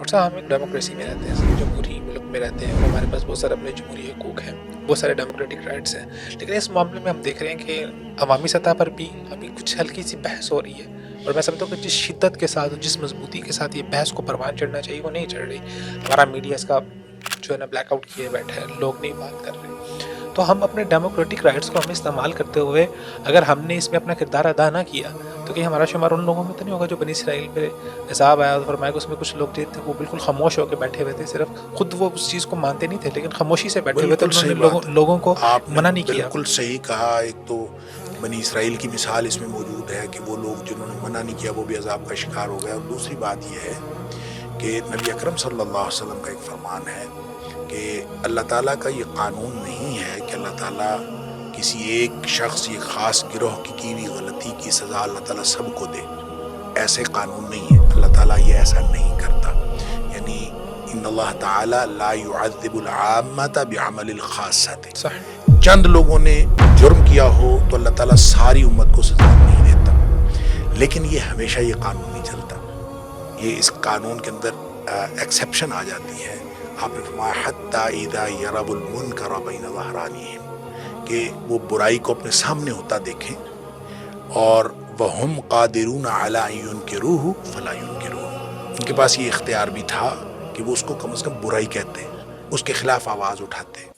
Doctor صاحب ہم ایک ڈیموکریسی میں رہتے ہیں، جمہوری ملک میں رہتے ہیں، ہمارے پاس بہت سارے اپنے جمہوری حقوق ہیں، بہت سارے ڈیموکریٹک رائٹس ہیں، لیکن اس معاملے میں ہم دیکھ رہے ہیں کہ عوامی سطح پر بھی ابھی کچھ ہلکی سی بحث ہو رہی ہے، اور میں سمجھتا ہوں کہ جس شدت کے ساتھ اور جس مضبوطی کے ساتھ یہ بحث کو پروان چڑھنا چاہیے وہ نہیں چڑھ رہی. ہمارا میڈیا اس کا جو ہے نا بلیک آؤٹ کیے بیٹھے ہیں، لوگ نہیں بات کر رہے. تو ہم اپنے ڈیموکریٹک رائٹس کو ہمیں استعمال کرتے ہوئے اگر ہم نے اس میں اپنا کردار ادا نہ کیا تو کہ ہمارا شمار ان لوگوں میں تو نہیں ہوگا جو بنی اسرائیل پہ عذاب آیا اور فرمایا کہ اس میں کچھ لوگ جو تھے وہ بالکل خاموش ہو کے بیٹھے ہوئے تھے، صرف خود وہ اس چیز کو مانتے نہیں تھے لیکن خاموشی سے بیٹھے ہوئے تھے، بالکل انہوں صحیح نے بات ہے. لوگوں کو آپ نے منع نہیں کیا. بالکل صحیح کہا. ایک تو بنی اسرائیل کی مثال اس میں موجود ہے کہ وہ لوگ جنہوں نے منع نہیں کیا وہ بھی عذاب کا شکار ہو گئے. اور دوسری بات یہ ہے کہ نبی اکرم صلی اللہ علیہ وسلم کا ایک فرمان ہے کہ اللہ تعالیٰ کا یہ قانون نہیں ہے کہ اللہ تعالیٰ کسی ایک شخص یا خاص گروہ کی ہوئی غلطی کی سزا اللہ تعالیٰ سب کو دے. ایسے قانون نہیں ہے. اللہ تعالیٰ یہ ایسا نہیں کرتا. یعنی ان اللہ تعالیٰ لا يعذب العامة بعمل الخاصة. صح. چند لوگوں نے جرم کیا ہو تو اللہ تعالیٰ ساری امت کو سزا نہیں دیتا، لیکن یہ ہمیشہ یہ قانون نہیں چلتا. یہ اس قانون کے اندر ایکسیپشن آ جاتی ہے. آپ نے فرمایا حتی اذا یروا المنکر بین ظہرانہم، کہ وہ برائی کو اپنے سامنے ہوتا دیکھیں اور وہم قادرون علی ان ینکروہ فلا ینکروہ، ان کے پاس یہ اختیار بھی تھا کہ وہ اس کو کم از کم برائی کہتے، اس کے خلاف آواز اٹھاتے.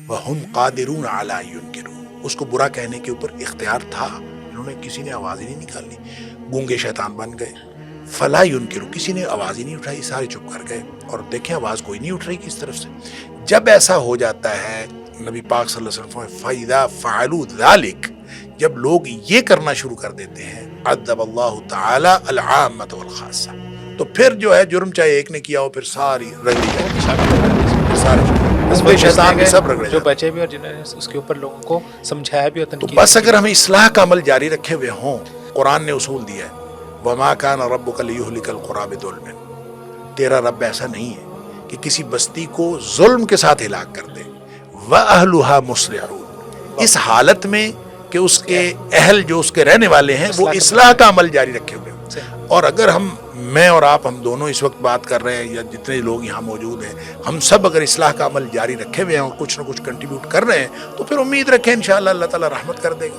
وہم قادرون علی ان ینکروہ، اس کو برا کہنے کے اوپر اختیار تھا، انہوں نے کسی نے آواز ہی نہیں نکالی. گونگے شیطان بن گئے. فلا ینکروہ، کسی نے آواز ہی نہیں اٹھائی، سارے چپ کر گئے. اور دیکھیں آواز کوئی نہیں اٹھ رہی کس طرف سے. جب ایسا ہو جاتا ہے نبی پاک صلی اللہ علیہ وسلم فَإِذَا فَعَلُوا ذَلِكَ، جب لوگ یہ کرنا شروع کر دیتے ہیں عذب اللہ تعالی العامۃ والخاصہ، تو پھر جو ہے جرم چاہے ایک نے کیا ہو پھر ساری رگڑی جائے، سارے شیطان بھی سب رگڑے جو جاتے. بچے بھی اور جنہوں نے اس کے اوپر لوگوں کو سمجھایا بھی اور تو تنقید بس اگر ہمیں اصلاح کا عمل جاری رکھے ہوئے ہوں، قرآن نے اصول دیا ہے وَمَا كَانَ رَبُّكَ لِيُهْلِكَ الْقُرَىٰ بِظُلْمٍ، تیرا رب ایسا نہیں ہے کہ کسی بستی کو ظلم کے ساتھ ہلاک کر دے. وَأَهْلُهَا مُصْلِحُونَ، اس حالت میں کہ اس کے اہل جو اس کے رہنے والے ہیں وہ اصلاح کا عمل جاری رکھے ہوئے ہیں. اور اگر میں اور آپ ہم دونوں اس وقت بات کر رہے ہیں یا جتنے لوگ یہاں موجود ہیں، ہم سب اگر اصلاح کا عمل جاری رکھے ہوئے ہیں اور کچھ نہ کچھ کنٹریبیوٹ کر رہے ہیں تو پھر امید رکھیں انشاءاللہ اللہ تعالیٰ رحمت کر دے گا.